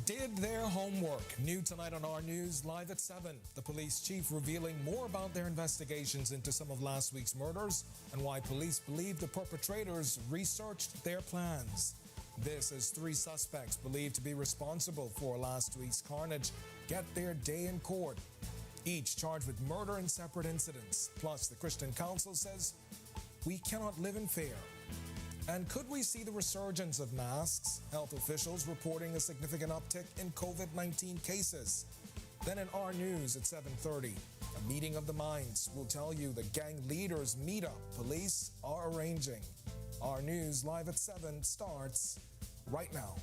did their homework. New tonight on Our News, live at 7. The police chief revealing more about their investigations into some of last week's murders and why police believe the perpetrators researched their plans. This as 3 suspects believed to be responsible for last week's carnage get their day in court, each charged with murder in separate incidents. Plus, the Christian Council says we cannot live in fear. And could we see the resurgence of masks? Health officials reporting a significant uptick in COVID-19 cases. Then in Our News at 7:30, a meeting of the minds will tell you the gang leaders meetup police are arranging. Our News live at 7 starts right now.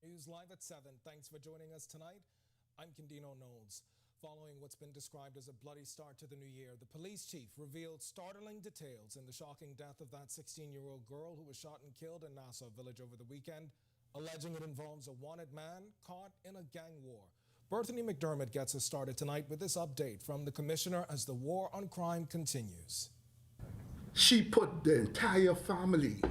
News live at 7. Thanks for joining us tonight. I'm Candino Knowles. Following what's been described as a bloody start to the new year, the police chief revealed startling details in the shocking death of that 16-year-old girl who was shot and killed in Nassau Village over the weekend, alleging it involves a wanted man caught in a gang war. Berthany McDermott gets us started tonight with this update from the commissioner as the war on crime continues. She put the entire family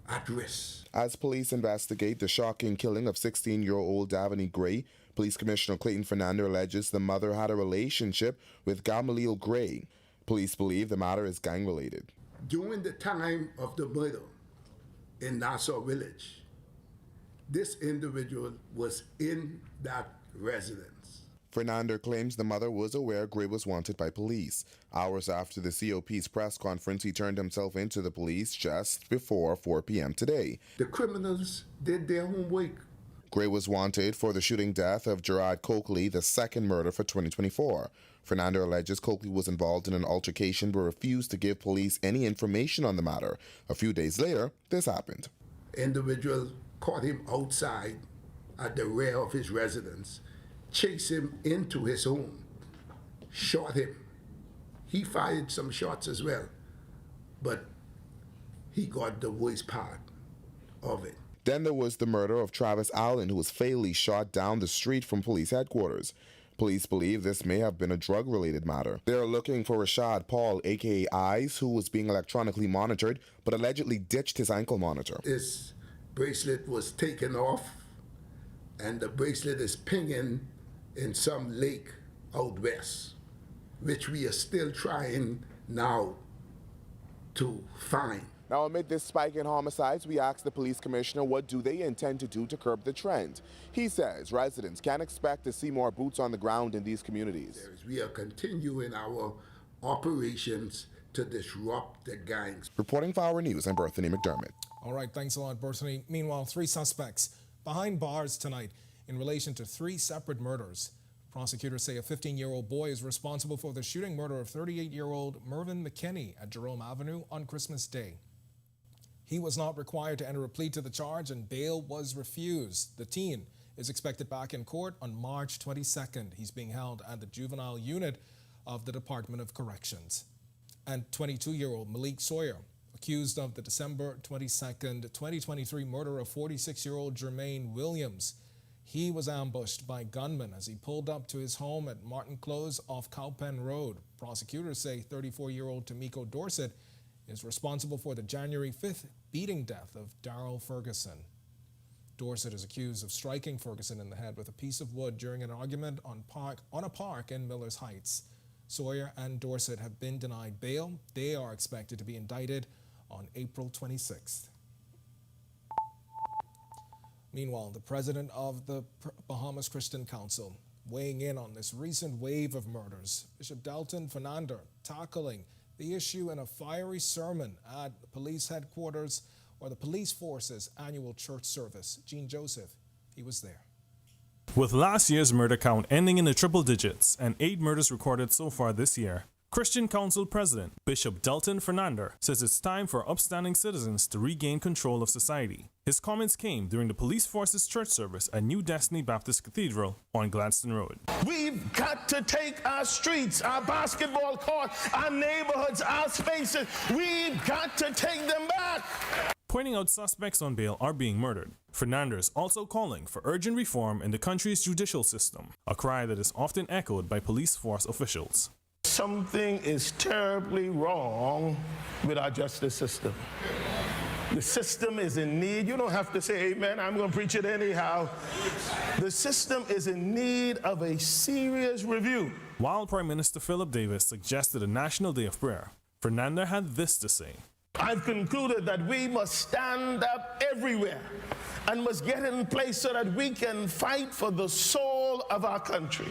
at risk. As police investigate the shocking killing of 16-year-old Davani Gray, Police Commissioner Clayton Fernando alleges the mother had a relationship with Gamaliel Gray. Police believe the matter is gang-related. During the time of the murder in Nassau Village, this individual was in that residence. Fernando claims the mother was aware Gray was wanted by police. Hours after the COP's press conference, he turned himself into the police just before 4 p.m. today. The criminals did their homework. Gray was wanted for the shooting death of Gerard Coakley, the second murder for 2024. Fernando alleges Coakley was involved in an altercation but refused to give police any information on the matter. A few days later, this happened. Individual caught him outside at the rear of his residence, chased him into his home, shot him. He fired some shots as well, but he got the worst part of it. Then there was the murder of Travis Allen, who was fatally shot down the street from police headquarters. Police believe this may have been a drug-related matter. They are looking for Rashad Paul, aka Eyes, who was being electronically monitored, but allegedly ditched his ankle monitor. His bracelet was taken off, and the bracelet is pinging in some lake out west, which we are still trying now to find. Now, amid this spike in homicides, we asked the police commissioner what do they intend to do to curb the trend. He says residents can expect to see more boots on the ground in these communities. We are continuing our operations to disrupt the gangs. Reporting for Our News, I'm Berthany McDermott. All right, thanks a lot, Berthany. Meanwhile, 3 suspects behind bars tonight in relation to 3 separate murders. Prosecutors say a 15-year-old boy is responsible for the shooting murder of 38-year-old Mervyn McKinney at Jerome Avenue on Christmas Day. He was not required to enter a plea to the charge and bail was refused. The teen is expected back in court on March 22nd. He's being held at the juvenile unit of the Department of Corrections. And 22-year-old Malik Sawyer, accused of the December 22nd, 2023 murder of 46-year-old Jermaine Williams. He was ambushed by gunmen as he pulled up to his home at Martin Close off Cowpen Road. Prosecutors say 34-year-old Tamiko Dorset is responsible for the January 5th beating death of Daryl Ferguson. Dorset is accused of striking Ferguson in the head with a piece of wood during an argument on a park in Millers Heights. Sawyer and Dorset have been denied bail. They are expected to be indicted on April 26th. Meanwhile, the president of the Bahamas Christian Council weighing in on this recent wave of murders. Bishop Delton Fernando tackling the issue in a fiery sermon at the police headquarters or the police force's annual church service. Gene Joseph, he was there. With last year's murder count ending in the triple digits and 8 murders recorded so far this year, Christian Council President Bishop Delton Fernando says it's time for upstanding citizens to regain control of society. His comments came during the police force's church service at New Destiny Baptist Cathedral on Gladstone Road. We've got to take our streets, our basketball court, our neighborhoods, our spaces. We've got to take them back. pointing out suspects on bail are being murdered. Fernandez also calling for urgent reform in the country's judicial system, a cry that is often echoed by police force officials. Something is terribly wrong with our justice system. The system is in need. You don't have to say amen. I'm going to preach it anyhow. The system is in need of a serious review. While Prime Minister Philip Davis suggested a national day of prayer, Fernandez had this to say. I've concluded that we must stand up everywhere and must get in place so that we can fight for the soul of our country.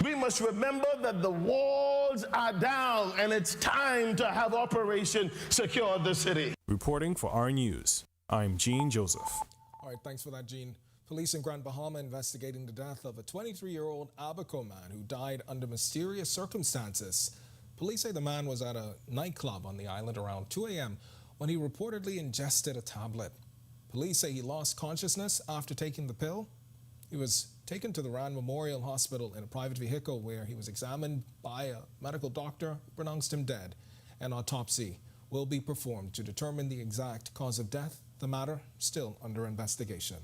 We must remember that the walls are down and it's time to have Operation Secure the City. Reporting for Our News, I'm Gene Joseph. All right, thanks for that, Gene. Police in Grand Bahama investigating the death of a 23-year-old Abaco man who died under mysterious circumstances. Police say the man was at a nightclub on the island around 2 a.m. when he reportedly ingested a tablet. Police say he lost consciousness after taking the pill. He was taken to the Rand Memorial Hospital in a private vehicle where he was examined by a medical doctor, pronounced him dead. An autopsy will be performed to determine the exact cause of death. The matter still under investigation.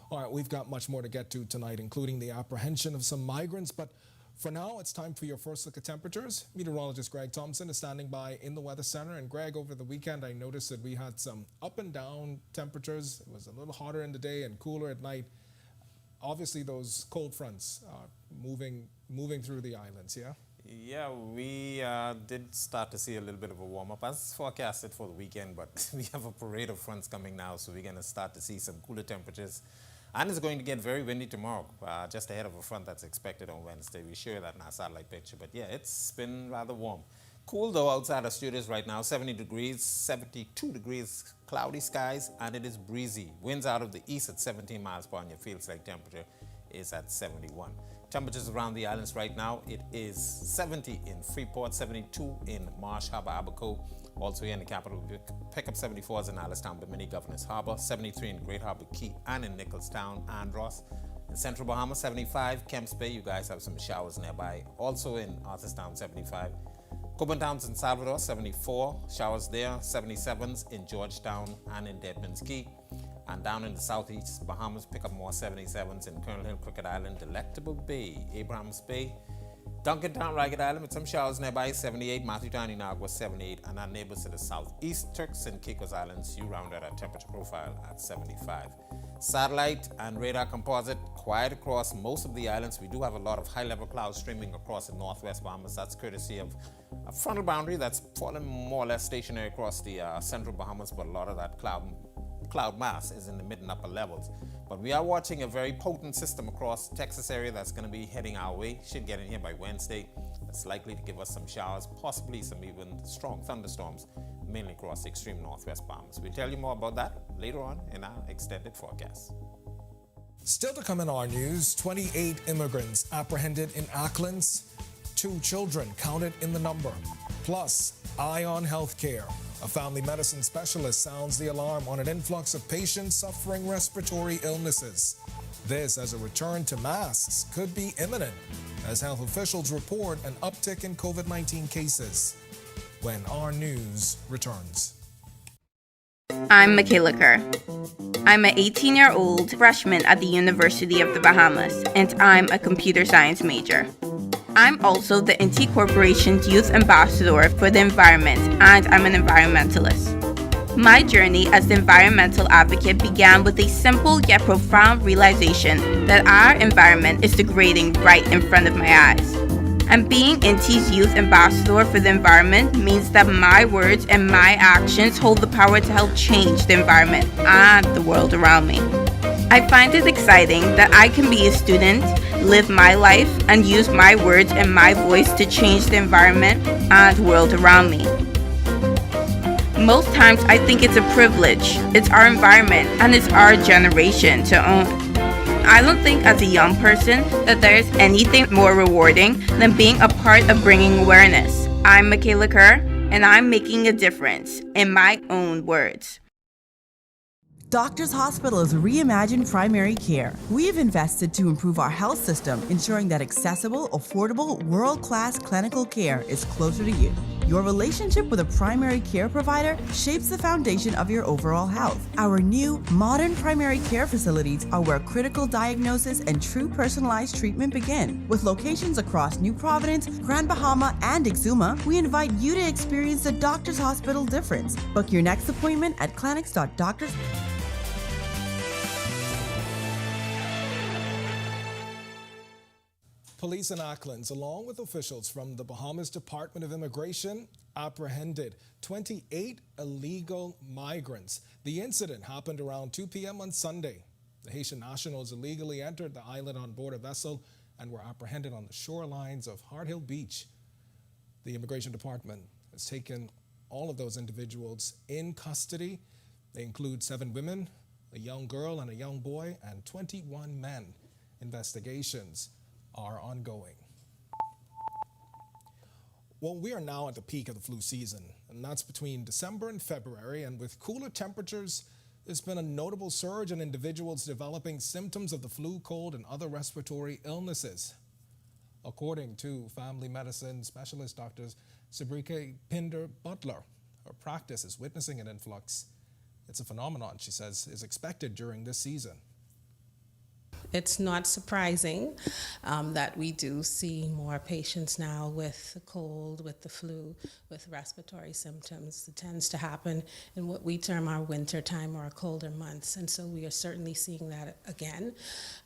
All right, we've got much more to get to tonight, including the apprehension of some migrants, but for now, it's time for your first look at temperatures. Meteorologist Greg Thompson is standing by in the Weather Center. And Greg, over the weekend, I noticed that we had some up and down temperatures. It was a little hotter in the day and cooler at night. Obviously, those cold fronts are moving through the islands, yeah? Yeah, we did start to see a little bit of a warm-up as forecasted for the weekend, but we have a parade of fronts coming now, so we're going to start to see some cooler temperatures. And it's going to get very windy tomorrow, just ahead of a front that's expected on Wednesday. We share that in our satellite picture. But yeah, it's been rather warm. Cool though outside our studios right now, 70 degrees, 72 degrees, cloudy skies, and it is breezy. Winds out of the east at 17 miles per hour, and your feels like temperature is at 71. Temperatures around the islands right now, it is 70 in Freeport, 72 in Marsh Harbor, Abaco. Also here in the capital, we pick up 74s in Alistown, Bimini, Governor's Harbor, 73 in Great Harbor Key and in Nicholstown, Andros. In Central Bahama, 75, Kemps Bay, you guys have some showers nearby. Also in Arthurstown, 75. Coburn Towns in Salvador, 74, showers there, 77s in Georgetown and in Deadman's Key. And down in the southeast Bahamas, pick up more 77s in Colonel Hill, Crooked Island, Delectable Bay, Abrahams Bay, Duncantown, Ragged Island with some showers nearby, 78, Matthewtown, Inagua, 78, and our neighbors to the southeast, Turks and Caicos Islands, you round out our temperature profile at 75. Satellite and radar composite, quiet across most of the islands. We do have a lot of high-level clouds streaming across the northwest Bahamas. That's courtesy of a frontal boundary that's fallen more or less stationary across the central Bahamas, but a lot of that cloud mass is in the mid and upper levels. But we are watching a very potent system across the Texas area that's going to be heading our way. Should get in here by Wednesday. That's likely to give us some showers, possibly some even strong thunderstorms, mainly across the extreme northwest Bahamas. We'll tell you more about that later on in our extended forecast. Still to come in our news, 28 immigrants apprehended in Acklands, 2 children counted in the number. Plus, Eye on Healthcare. A family medicine specialist sounds the alarm on an influx of patients suffering respiratory illnesses. This as a return to masks could be imminent as health officials report an uptick in COVID-19 cases. When Our News returns. I'm Michaela Kerr. I'm an 18-year-old freshman at the University of the Bahamas, and I'm a computer science major. I'm also the NT Corporation's Youth Ambassador for the Environment, and I'm an environmentalist. My journey as an environmental advocate began with a simple yet profound realization that our environment is degrading right in front of my eyes. And being NT's Youth Ambassador for the Environment means that my words and my actions hold the power to help change the environment and the world around me. I find it exciting that I can be a student, live my life, and use my words and my voice to change the environment and the world around me. Most times I think it's a privilege. It's our environment and it's our generation to own. I don't think as a young person that there's anything more rewarding than being a part of bringing awareness. I'm Michaela Kerr, and I'm making a difference in my own words. Doctors Hospital has reimagined primary care. We have invested to improve our health system, ensuring that accessible, affordable, world-class clinical care is closer to you. Your relationship with a primary care provider shapes the foundation of your overall health. Our new, modern primary care facilities are where critical diagnosis and true personalized treatment begin. With locations across New Providence, Grand Bahama, and Exuma, we invite you to experience the Doctors Hospital difference. Book your next appointment at clinics.doctors. Police in Acklands, along with officials from the Bahamas Department of Immigration, apprehended 28 illegal migrants. The incident happened around 2 p.m. on Sunday. The Haitian nationals illegally entered the island on board a vessel and were apprehended on the shorelines of Hard Hill Beach. The Immigration Department has taken all of those individuals in custody. They include 7 women, a young girl and a young boy, and 21 men. Investigations are ongoing. Well, we are now at the peak of the flu season, and that's between December and February, and with cooler temperatures, there's been a notable surge in individuals developing symptoms of the flu, cold, and other respiratory illnesses. According to family medicine specialist Dr. Sabrika Pinder Butler, her practice is witnessing an influx. It's a phenomenon, she says, is expected during this season. It's not surprising that we do see more patients now with the cold, with the flu, with respiratory symptoms. It tends to happen in what we term our winter time or our colder months, and so we are certainly seeing that again.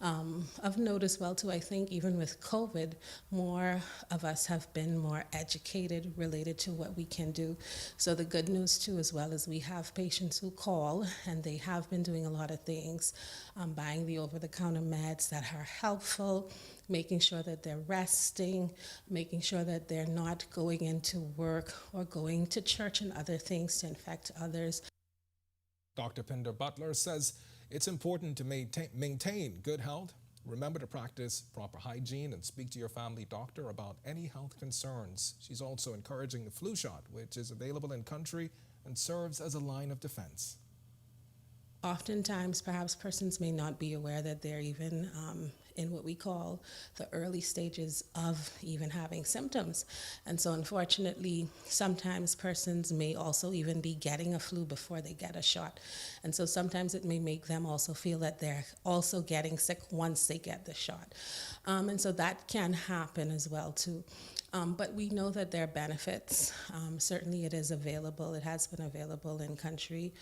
Of note as well too, I think even with COVID, more of us have been more educated related to what we can do. So the good news too as well is we have patients who call and they have been doing a lot of things, buying the over-the-counter meds that are helpful, making sure that they're resting, making sure that they're not going into work or going to church and other things to infect others. Dr. Pinder Butler says it's important to maintain good health. Remember to practice proper hygiene and speak to your family doctor about any health concerns. She's also encouraging the flu shot, which is available in country and serves as a line of defense. Oftentimes, perhaps persons may not be aware that they're even in what we call the early stages of even having symptoms. And so unfortunately, sometimes persons may also even be getting a flu before they get a shot. And so sometimes it may make them also feel that they're also getting sick once they get the shot. And so that can happen as well too. But we know that there are benefits. Certainly it is available. It has been available in country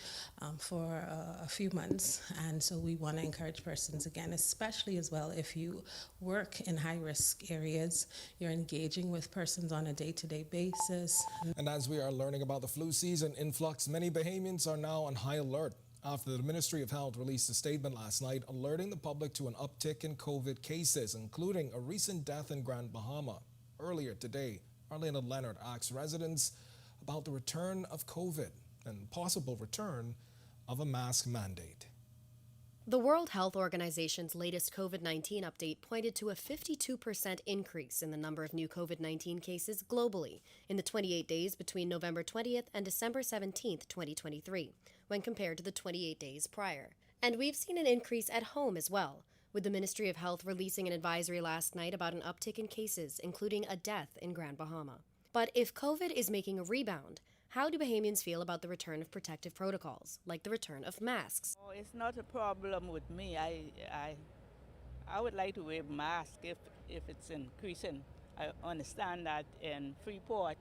for a few months. And so we want to encourage persons again, especially as well if you work in high-risk areas, you're engaging with persons on a day-to-day basis. And as we are learning about the flu season influx, many Bahamians are now on high alert after the Ministry of Health released a statement last night alerting the public to an uptick in COVID cases, including a recent death in Grand Bahama. Earlier today, Arlena Leonard asked residents about the return of COVID and possible return of a mask mandate. The World Health Organization's latest COVID-19 update pointed to a 52% increase in the number of new COVID-19 cases globally in the 28 days between November 20th and December 17th, 2023, when compared to the 28 days prior. And we've seen an increase at home as well, with the Ministry of Health releasing an advisory last night about an uptick in cases, including a death in Grand Bahama. But if COVID is making a rebound, how do Bahamians feel about the return of protective protocols, like the return of masks? Oh, it's not a problem with me. I would like to wear a mask if it's increasing. I understand that in Freeport,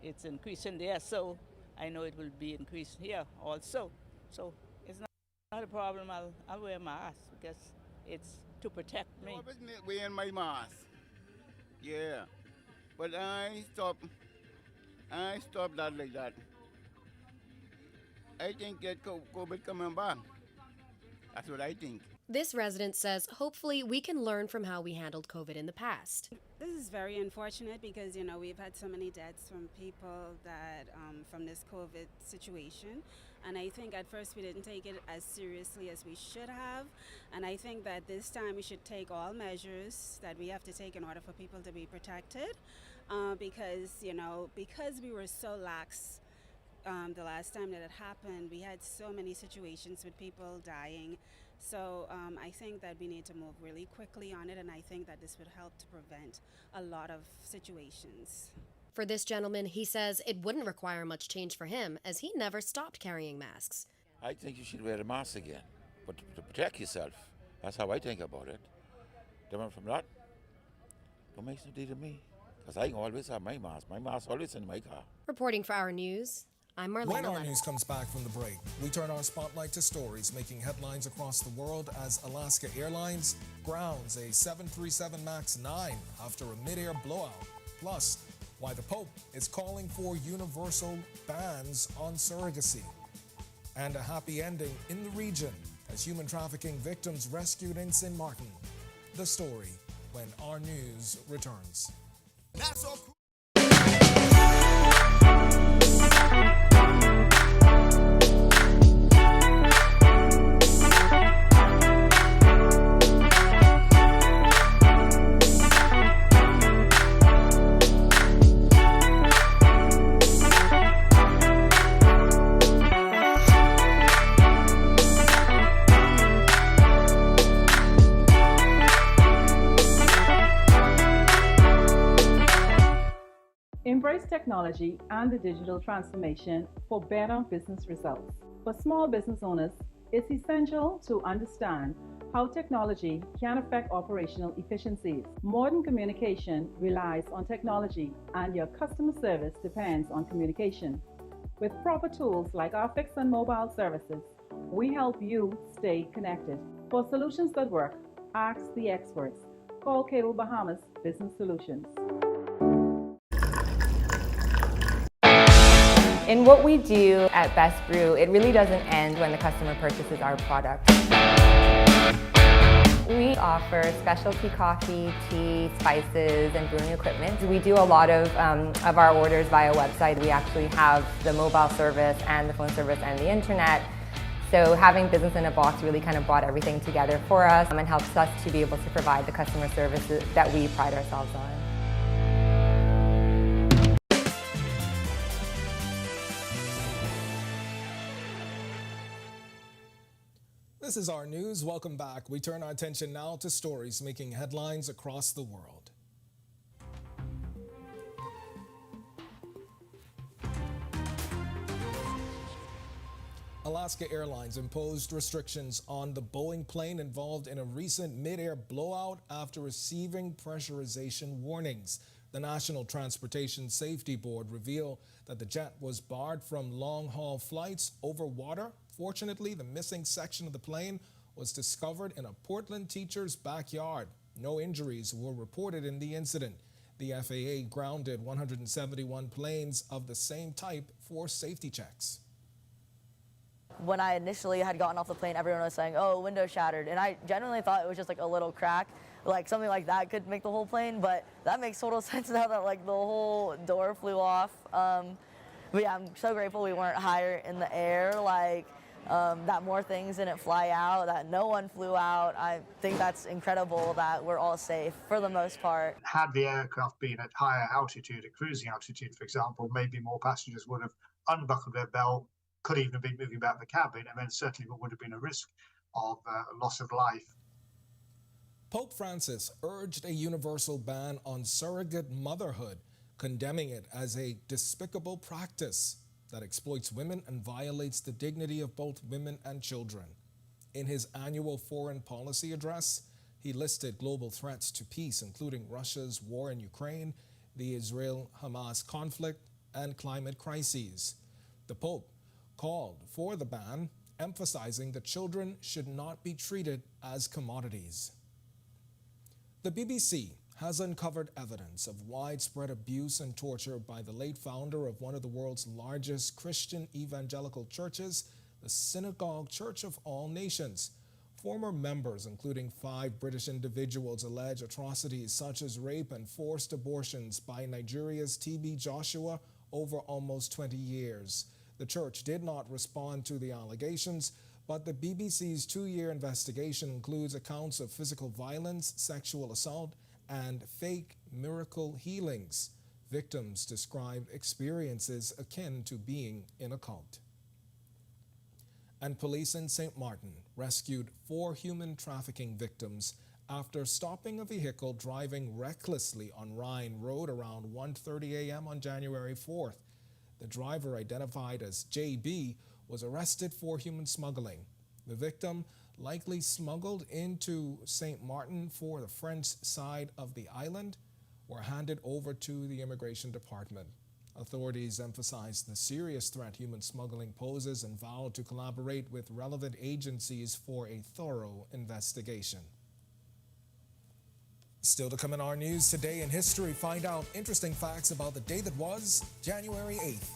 it's increasing there, so I know it will be increased here also. So it's not a problem. I'll wear a mask because it's to protect me. I was wearing my mask. Yeah. But I stopped that like that. I think that COVID coming back. That's what I think. This resident says hopefully we can learn from how we handled COVID in the past. This is very unfortunate because, we've had so many deaths from people that, from this COVID situation. And I think at first we didn't take it as seriously as we should have. And I think that this time we should take all measures that we have to take in order for people to be protected. Because we were so lax the last time that it happened, we had so many situations with people dying. So I think that we need to move really quickly on it, and I think that this would help to prevent a lot of situations. For this gentleman, he says it wouldn't require much change for him as he never stopped carrying masks. I think you should wear a mask again, but to protect yourself. That's how I think about it. Different from that, don't make no deal to me, because I can always have my mask. My mask always in my car. Reporting for Our News, I'm Marlene. When Our News comes back from the break, we turn our spotlight to stories making headlines across the world as Alaska Airlines grounds a 737 MAX 9 after a mid-air blowout. Plus, why the Pope is calling for universal bans on surrogacy. And a happy ending in the region as human trafficking victims rescued in St. Martin. The story when Our News returns. That's all. Embrace technology and the digital transformation for better business results. For small business owners, it's essential to understand how technology can affect operational efficiencies. Modern communication relies on technology, and your customer service depends on communication. With proper tools like our fixed and mobile services, we help you stay connected. For solutions that work, ask the experts. Call Cable Bahamas Business Solutions. In what we do at Best Brew, it really doesn't end when the customer purchases our product. We offer specialty coffee, tea, spices, and brewing equipment. We do a lot of our orders via website. We actually have the mobile service and the phone service and the internet. So having business in a box really kind of brought everything together for us and helps us to be able to provide the customer service that we pride ourselves on. This is Our News. Welcome back. We turn our attention now to stories making headlines across the world. Alaska Airlines imposed restrictions on the Boeing plane involved in a recent mid-air blowout after receiving pressurization warnings. The National Transportation Safety Board revealed that the jet was barred from long-haul flights over water. Fortunately, the missing section of the plane was discovered in a Portland teacher's backyard. No injuries were reported in the incident. The FAA grounded 171 planes of the same type for safety checks. When I initially had gotten off the plane, everyone was saying, oh, window shattered. And I genuinely thought it was just like a little crack. Like something like that could make the whole plane, but that makes total sense now that like the whole door flew off. But yeah, I'm so grateful we weren't higher in the air, that more things didn't fly out, that no one flew out. I think that's incredible that we're all safe for the most part. Had the aircraft been at higher altitude, at cruising altitude, for example, maybe more passengers would have unbuckled their belt, could even have been moving about the cabin, and then certainly would have been a risk of loss of life. Pope Francis urged a universal ban on surrogate motherhood, condemning it as a despicable practice that exploits women and violates the dignity of both women and children. In his annual foreign policy address, he listed global threats to peace, including Russia's war in Ukraine, the Israel-Hamas conflict, and climate crises. The Pope called for the ban, emphasizing that children should not be treated as commodities. The BBC has uncovered evidence of widespread abuse and torture by the late founder of one of the world's largest Christian evangelical churches, the Synagogue Church of All Nations. Former members, including 5 British individuals, allege atrocities such as rape and forced abortions by Nigeria's TB Joshua over almost 20 years. The church did not respond to the allegations, but the BBC's 2-year investigation includes accounts of physical violence, sexual assault, and fake miracle healings. Victims described experiences akin to being in a cult. And police in St. Martin rescued 4 human trafficking victims after stopping a vehicle driving recklessly on Rhine Road around 1:30 a.m. on January 4th. The driver, identified as JB, was arrested for human smuggling. The victim, likely smuggled into St. Martin for the French side of the island, were handed over to the Immigration Department. Authorities emphasized the serious threat human smuggling poses and vowed to collaborate with relevant agencies for a thorough investigation. Still to come in our news today in history, find out interesting facts about the day that was January 8th.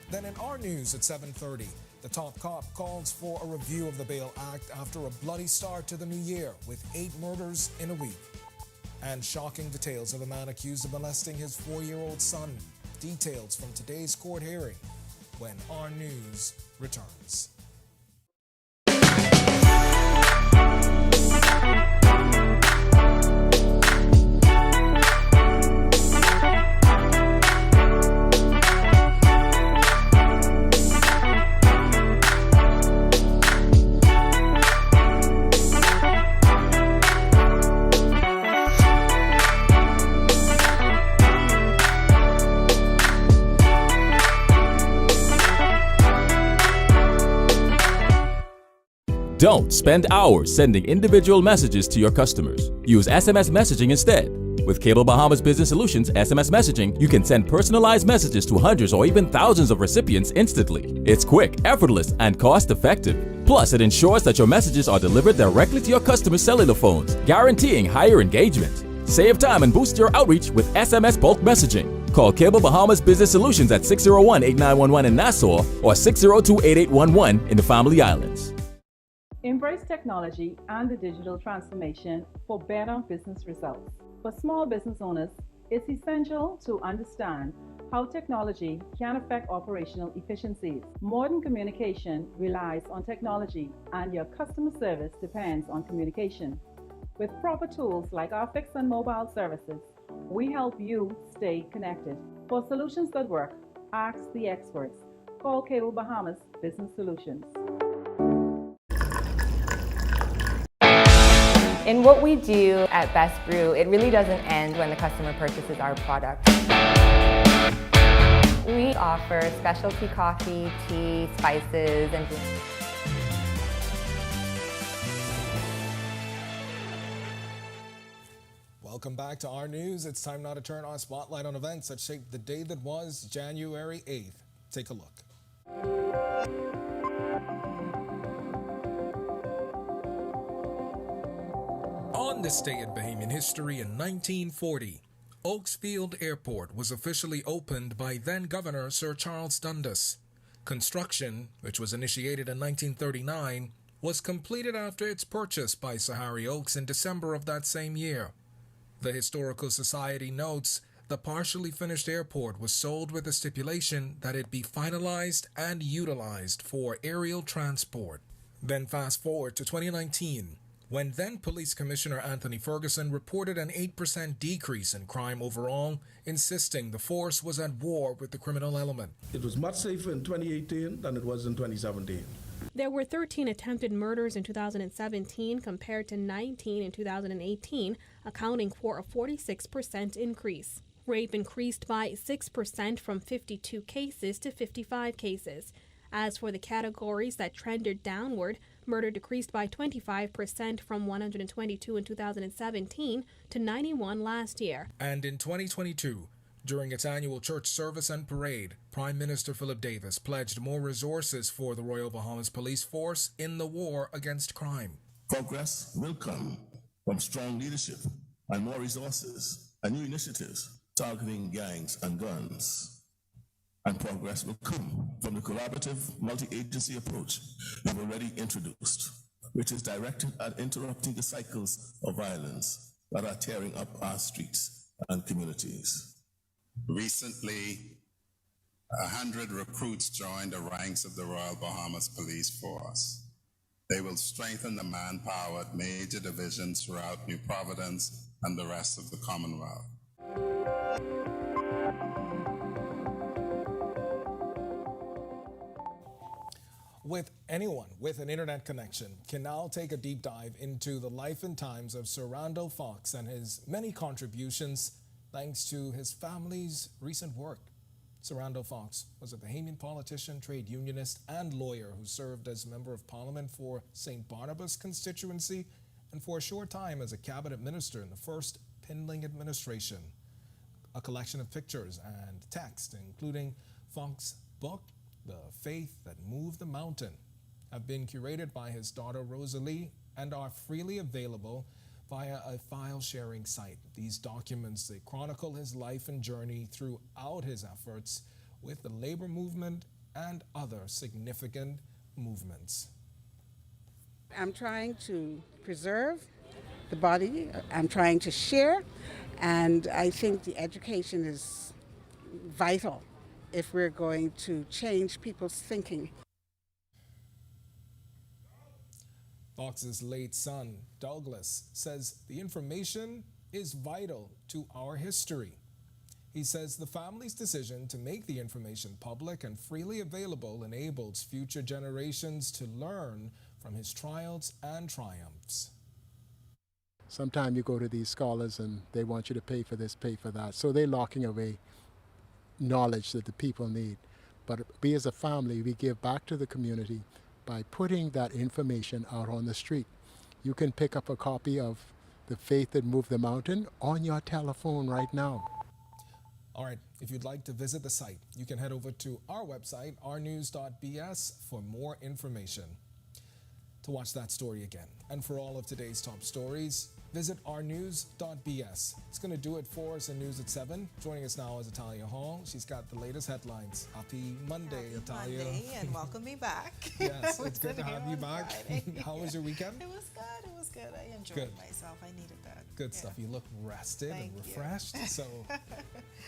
Then in our news at 7:30, the top cop calls for a review of the Bail Act after a bloody start to the new year with 8 murders in a week. And shocking details of a man accused of molesting his 4-year-old son. Details from today's court hearing when our news returns. Don't spend hours sending individual messages to your customers. Use SMS messaging instead. With Cable Bahamas Business Solutions SMS messaging, you can send personalized messages to hundreds or even thousands of recipients instantly. It's quick, effortless, and cost-effective. Plus, it ensures that your messages are delivered directly to your customers' cellular phones, guaranteeing higher engagement. Save time and boost your outreach with SMS bulk messaging. Call Cable Bahamas Business Solutions at 601-8911 in Nassau or 602-8811 in the Family Islands. Embrace technology and the digital transformation for better business results. For small business owners, it's essential to understand how technology can affect operational efficiencies. Modern communication relies on technology, and your customer service depends on communication. With proper tools like our fixed and mobile services, we help you stay connected. For solutions that work, ask the experts. Call Cable Bahamas Business Solutions. In what we do at Best Brew, it really doesn't end when the customer purchases our product. We offer specialty coffee, tea, spices, and Welcome back to our news. It's time now to turn our spotlight on events that shaped the day that was January 8th. Take a look. On this day in Bahamian history in 1940, Oaksfield Airport was officially opened by then-Governor Sir Charles Dundas. Construction, which was initiated in 1939, was completed after its purchase by Sir Harry Oakes in December of that same year. The Historical Society notes the partially finished airport was sold with the stipulation that it be finalized and utilized for aerial transport. Then fast forward to 2019, when then Police Commissioner Anthony Ferguson reported an 8% decrease in crime overall, insisting the force was at war with the criminal element. It was much safer in 2018 than it was in 2017. There were 13 attempted murders in 2017 compared to 19 in 2018, accounting for a 46% increase. Rape increased by 6% from 52 cases to 55 cases. As for the categories that trended downward, murder decreased by 25% from 122 in 2017 to 91 last year. And in 2022, during its annual church service and parade, Prime Minister Philip Davis pledged more resources for the Royal Bahamas Police Force in the war against crime. Progress will come from strong leadership and more resources and new initiatives targeting gangs and guns. And progress will come from the collaborative multi-agency approach we've already introduced, which is directed at interrupting the cycles of violence that are tearing up our streets and communities. Recently, 100 recruits joined the ranks of the Royal Bahamas Police Force. They will strengthen the manpower at major divisions throughout New Providence and the rest of the Commonwealth. with anyone with an internet connection can now take a deep dive into the life and times of Sir Randol Fawkes and his many contributions thanks to his family's recent work. Sir Randol Fawkes was a Bahamian politician, trade unionist, and lawyer who served as Member of Parliament for St. Barnabas constituency and for a short time as a cabinet minister in the first Pindling administration. A collection of pictures and text, including Fawkes' book, The Faith That Moved the Mountain, have been curated by his daughter Rosalie and are freely available via a file-sharing site. These documents, they chronicle his life and journey throughout his efforts with the labor movement and other significant movements. I'm trying to preserve the body, I'm trying to share, and I think the education is vital if we're going to change people's thinking. Fawkes' late son, Douglas, says the information is vital to our history. He says the family's decision to make the information public and freely available enables future generations to learn from his trials and triumphs. Sometimes you go to these scholars and they want you to pay for this, pay for that. So they're locking away knowledge that the people need. But we as a family, we give back to the community by putting that information out on the street. You can pick up a copy of The Faith That Moved the Mountain on your telephone right now. All right, if you'd like to visit the site, you can head over to our website, ournews.bs, for more information. To watch that story again, and for all of today's top stories, visit ournews.bs. It's going to do it for us in News at 7. Joining us now is Italia Hall. She's got the latest headlines. Happy Monday, Italia. Monday, and welcome me back. Yes, it's good to have you back. How was your weekend? It was good. It was good. I enjoyed myself. I needed that. Good stuff. You look rested and refreshed. So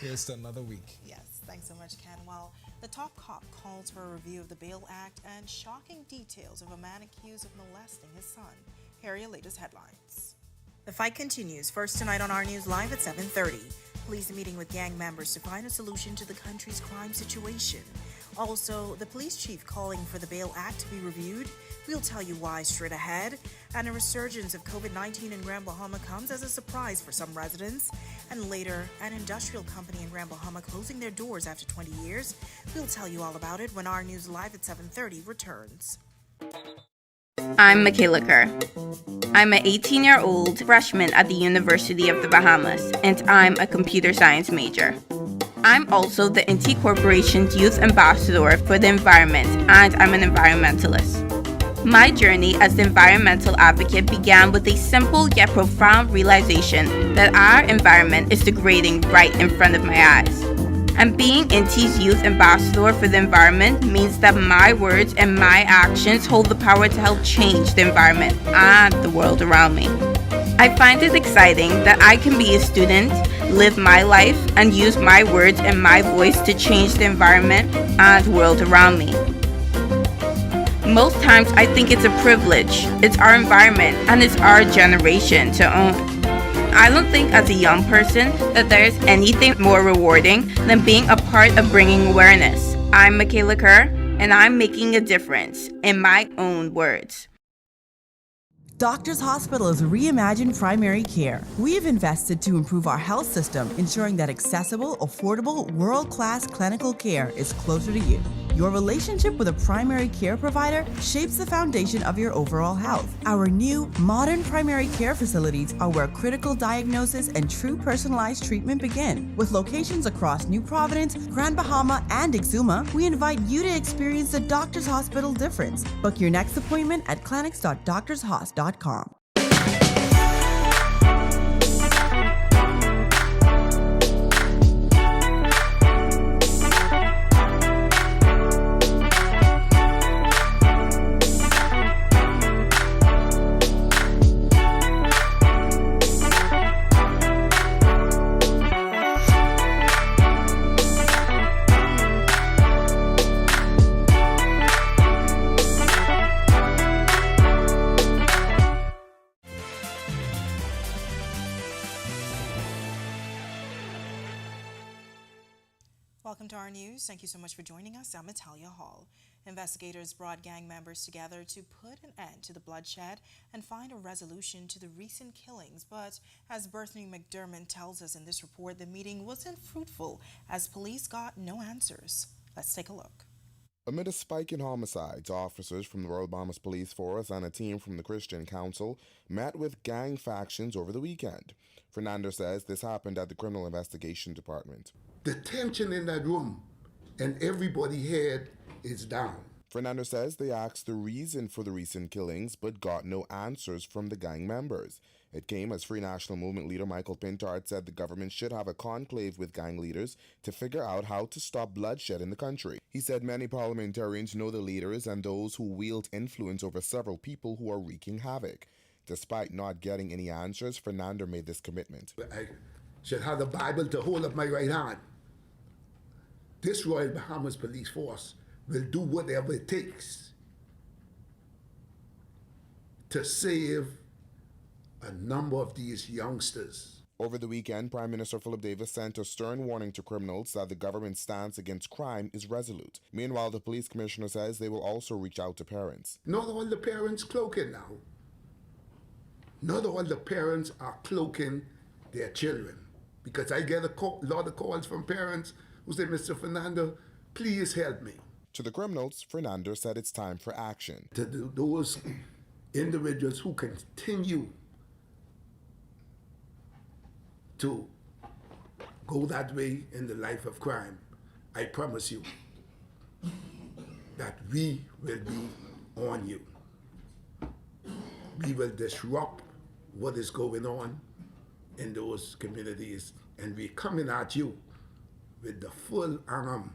here's to another week. Yes, thanks so much, Ken. Well, the top cop calls for a review of the Bail Act and shocking details of a man accused of molesting his son. Here are your latest headlines. The fight continues. First tonight on Our News Live at 7:30. Police meeting with gang members to find a solution to the country's crime situation. Also, the police chief calling for the Bail Act to be reviewed. We'll tell you why straight ahead. And a resurgence of COVID-19 in Grand Bahama comes as a surprise for some residents. And later, an industrial company in Grand Bahama closing their doors after 20 years. We'll tell you all about it when Our News Live at 7:30 returns. I'm Michaela Kerr. I'm an 18-year-old freshman at the University of the Bahamas, and I'm a computer science major. I'm also the NT Corporation's Youth Ambassador for the Environment, and I'm an environmentalist. My journey as the environmental advocate began with a simple yet profound realization that our environment is degrading right in front of my eyes. And being NT's Youth Ambassador for the Environment means that my words and my actions hold the power to help change the environment and the world around me. I find it exciting that I can be a student, live my life, and use my words and my voice to change the environment and the world around me. Most times I think it's a privilege. It's our environment and it's our generation to own. I don't think as a young person that there is anything more rewarding than being a part of bringing awareness. I'm Michaela Kerr, and I'm making a difference in my own words. Doctors Hospital is reimagined primary care. We have invested to improve our health system, ensuring that accessible, affordable, world-class clinical care is closer to you. Your relationship with a primary care provider shapes the foundation of your overall health. Our new, modern primary care facilities are where critical diagnosis and true personalized treatment begin. With locations across New Providence, Grand Bahama, and Exuma, we invite you to experience the Doctors Hospital difference. Book your next appointment at clinics.doctorshos.com. Welcome to Our News. Thank you so much for joining us. I'm Italia Hall. Investigators brought gang members together to put an end to the bloodshed and find a resolution to the recent killings. But as Berthany McDermott tells us in this report, the meeting wasn't fruitful as police got no answers. Let's take a look. Amid a spike in homicides, officers from the Royal Bahamas Police Force and a team from the Christian Council met with gang factions over the weekend. Fernando says this happened at the Criminal Investigation Department. The tension in that room and everybody's head is down. Fernando says they asked the reason for the recent killings but got no answers from the gang members. It came as Free National Movement leader Michael Pintard said the government should have a conclave with gang leaders to figure out how to stop bloodshed in the country. He said many parliamentarians know the leaders and those who wield influence over several people who are wreaking havoc. Despite not getting any answers, Fernando made this commitment. I should have the Bible to hold up my right hand. This Royal Bahamas Police Force will do whatever it takes to save a number of these youngsters. Over the weekend, Prime Minister Philip Davis sent a stern warning to criminals that the government's stance against crime is resolute. Meanwhile, the police commissioner says they will also reach out to parents. Not all the parents cloaking now. Not all the parents are cloaking their children. Because I get a lot of calls from parents who say, Mr. Fernando, please help me. To the criminals, Fernando said it's time for action. To those individuals who continue to go that way in the life of crime, I promise you that we will be on you. We will disrupt what is going on in those communities, and we're coming at you with the full arm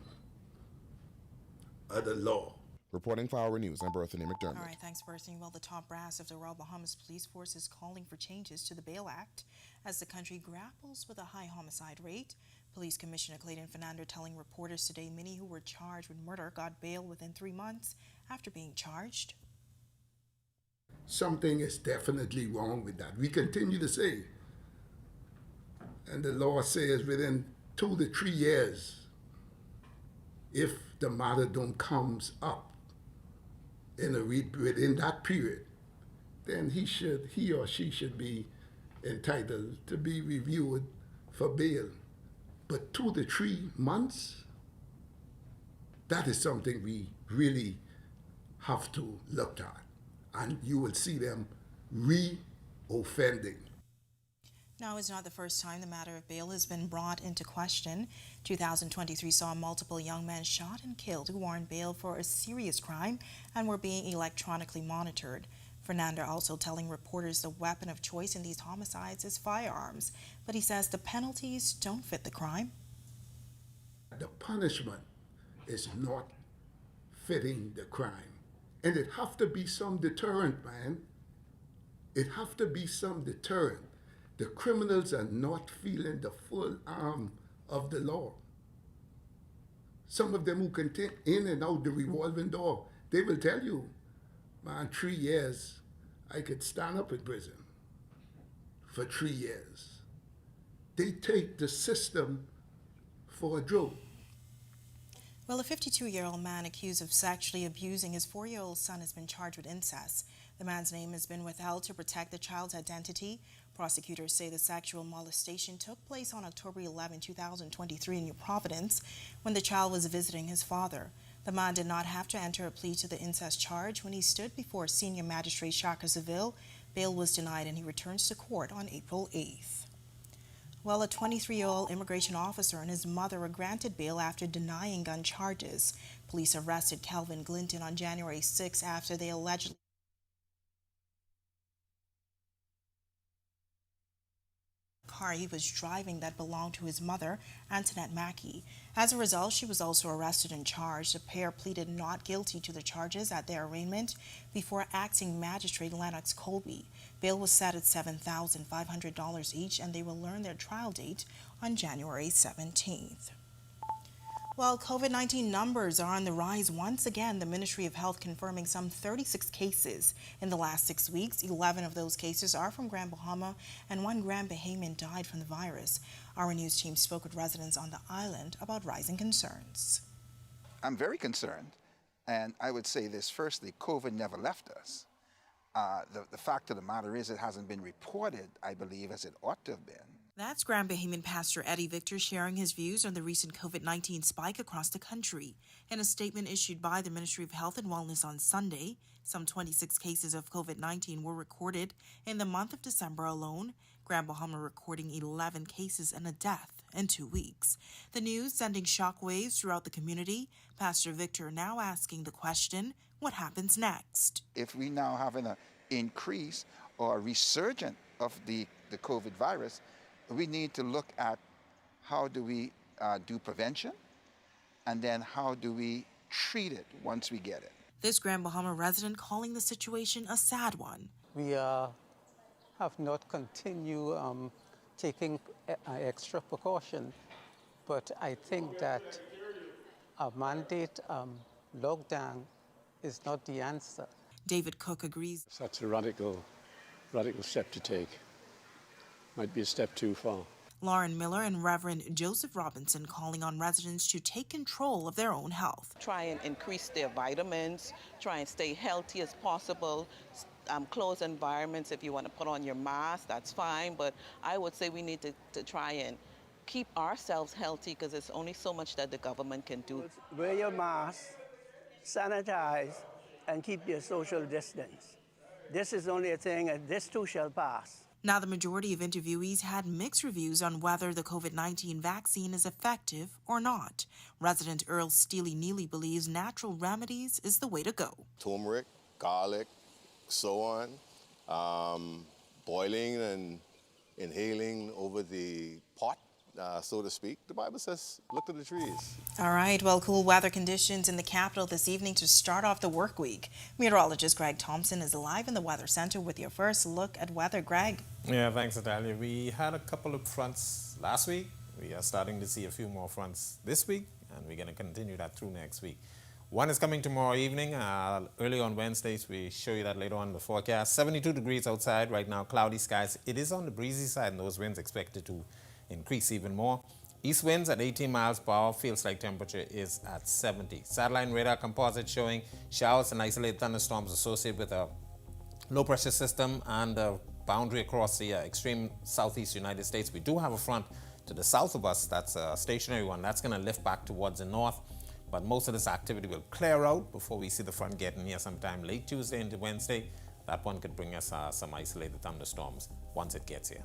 of the law. Reporting for Our News, I'm Berthany McDermott. All right, thanks, Berthany. Well, the top brass of the Royal Bahamas Police Force is calling for changes to the Bail Act as the country grapples with a high homicide rate. Police Commissioner Clayton Fernando telling reporters today many who were charged with murder got bail within 3 months after being charged. Something is definitely wrong with that. We continue to say, and the law says within 2 to 3 years, if the matter don't comes up within that period, then he or she should be entitled to be reviewed for bail. But 2 to 3 months, that is something we really have to look at. And you will see them re-offending. Now, it's not the first time the matter of bail has been brought into question. 2023 saw multiple young men shot and killed who were on bail for a serious crime and were being electronically monitored. Fernando also telling reporters the weapon of choice in these homicides is firearms, but he says the penalties don't fit the crime. The punishment is not fitting the crime. And it have to be some deterrent, man. It have to be some deterrent. The criminals are not feeling the full arm of the law. Some of them who can take in and out the revolving door, they will tell you, man, 3 years, I could stand up in prison for 3 years. They take the system for a joke. Well, a 52-year-old man accused of sexually abusing his 4-year-old son has been charged with incest. The man's name has been withheld to protect the child's identity. Prosecutors say the sexual molestation took place on October 11, 2023 in New Providence when the child was visiting his father. The man did not have to enter a plea to the incest charge. When he stood before Senior Magistrate Shaka Seville, bail was denied and he returns to court on April 8th. Well, a 23-year-old immigration officer and his mother were granted bail after denying gun charges. Police arrested Calvin Glinton on January 6 after they allegedly car he was driving that belonged to his mother, Antoinette Mackey. As a result, she was also arrested and charged. The pair pleaded not guilty to the charges at their arraignment before acting magistrate Lennox Colby. Bail was set at $7,500 each, and they will learn their trial date on January 17th. Well, COVID-19 numbers are on the rise once again. The Ministry of Health confirming some 36 cases in the last 6 weeks. 11 of those cases are from Grand Bahama, and 1 Grand Bahamian died from the virus. Our news team spoke with residents on the island about rising concerns. I'm very concerned. And I would say this firstly, COVID never left us. The fact of the matter is it hasn't been reported, I believe, as it ought to have been. That's Grand Bahamian Pastor Eddie Victor sharing his views on the recent COVID-19 spike across the country. In a statement issued by the Ministry of Health and Wellness on Sunday, some 26 cases of COVID-19 were recorded in the month of December alone, Grand Bahama recording 11 cases and a death in 2 weeks. The news sending shockwaves throughout the community. Pastor Victor now asking the question, what happens next? If we now have an increase or a resurgence of the COVID virus, we need to look at how do we do prevention, and then how do we treat it once we get it. This Grand Bahama resident calling the situation a sad one. We have not continued taking extra precaution, but I think that a mandate lockdown is not the answer. David Cook agrees. Such a radical step to take. Might be a step too far. Lauren Miller and Reverend Joseph Robinson calling on residents to take control of their own health. Try and increase their vitamins, try and stay healthy as possible, close environments. If you want to put on your mask, that's fine, but I would say we need to try and keep ourselves healthy because there's only so much that the government can do. Wear your mask, sanitize, and keep your social distance. This is only a thing, and this too shall pass. Now, the majority of interviewees had mixed reviews on whether the COVID-19 vaccine is effective or not. Resident Earl Steely Neely believes natural remedies is the way to go. Turmeric, garlic, so on, boiling and inhaling over the pot, so to speak. The Bible says, look to the trees. All right, well, cool weather conditions in the capital this evening to start off the work week. Meteorologist Greg Thompson is live in the Weather Center with your first look at weather. Greg. Yeah, thanks, Natalia. We had a couple of fronts last week. We are starting to see a few more fronts this week, and we're going to continue that through next week. One is coming tomorrow evening, early on Wednesdays. We show you that later on in the forecast. 72 degrees outside right now, cloudy skies. It is on the breezy side, and those winds expected to increase even more. East winds at 18 miles per hour, feels like temperature is at 70. Satellite radar composite showing showers and isolated thunderstorms associated with a low pressure system and a boundary across the extreme southeast United States. We do have a front to the south of us, that's a stationary one. That's going to lift back towards the north, but most of this activity will clear out before we see the front getting here sometime late Tuesday into Wednesday. That one could bring us some isolated thunderstorms once it gets here.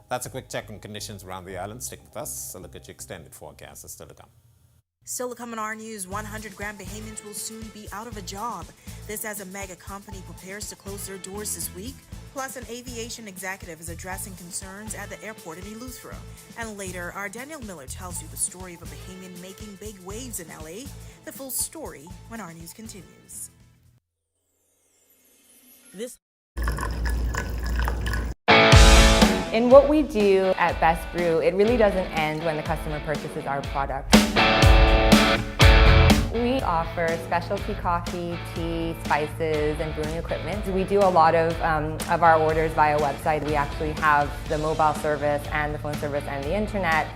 That's a quick check on conditions around the island. Stick with us. A look at your extended forecast is still to come. Still to come on our news, 100 Grand Bahamians will soon be out of a job. This as a mega company prepares to close their doors this week. Plus, an aviation executive is addressing concerns at the airport in Eleuthera. And later, our Daniel Miller tells you the story of a Bahamian making big waves in LA. The full story when our news continues. In what we do at Best Brew, it really doesn't end when the customer purchases our product. We offer specialty coffee, tea, spices, and brewing equipment. We do a lot of our orders via website. We actually have the mobile service and the phone service and the internet.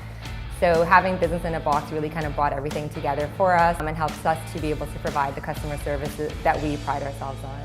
So having business in a box really kind of brought everything together for us and helps us to be able to provide the customer service that we pride ourselves on.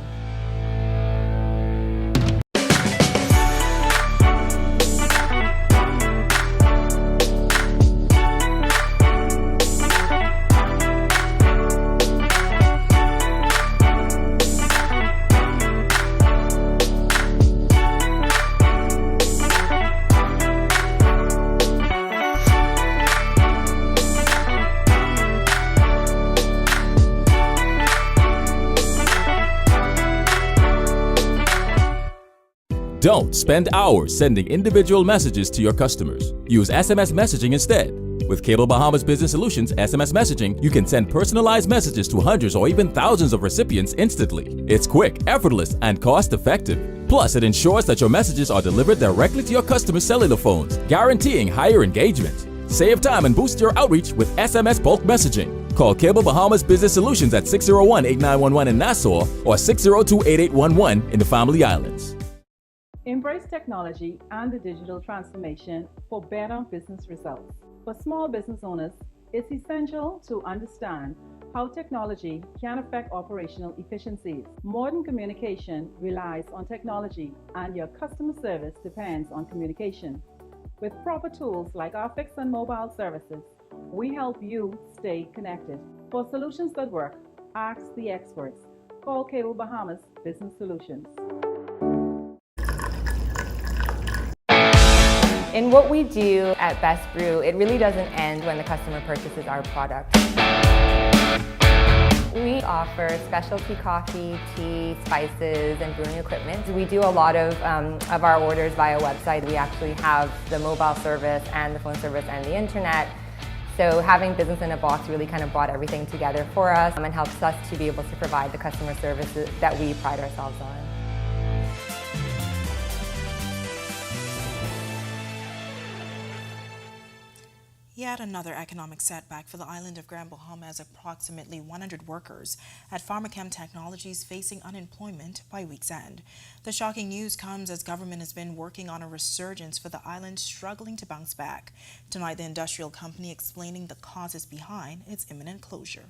Don't spend hours sending individual messages to your customers. Use SMS messaging instead. With Cable Bahamas Business Solutions SMS messaging, you can send personalized messages to hundreds or even thousands of recipients instantly. It's quick, effortless, and cost-effective. Plus, it ensures that your messages are delivered directly to your customers' cellular phones, guaranteeing higher engagement. Save time and boost your outreach with SMS bulk messaging. Call Cable Bahamas Business Solutions at 601-8911 in Nassau or 602-8811 in the Family Islands. Embrace technology and the digital transformation for better business results. For small business owners, it's essential to understand how technology can affect operational efficiencies. Modern communication relies on technology, and your customer service depends on communication. With proper tools like our fixed and mobile services, we help you stay connected. For solutions that work, ask the experts. Call Cable Bahamas Business Solutions. In what we do at Best Brew, it really doesn't end when the customer purchases our product. We offer specialty coffee, tea, spices, and brewing equipment. We do a lot of our orders via website. We actually have the mobile service and the phone service and the internet. So having business in a box really kind of brought everything together for us and helps us to be able to provide the customer services that we pride ourselves on. Yet another economic setback for the island of Grand Bahama as approximately 100 workers at Pharmachem Technologies facing unemployment by week's end. The shocking news comes as government has been working on a resurgence for the island struggling to bounce back. Tonight, the industrial company explaining the causes behind its imminent closure.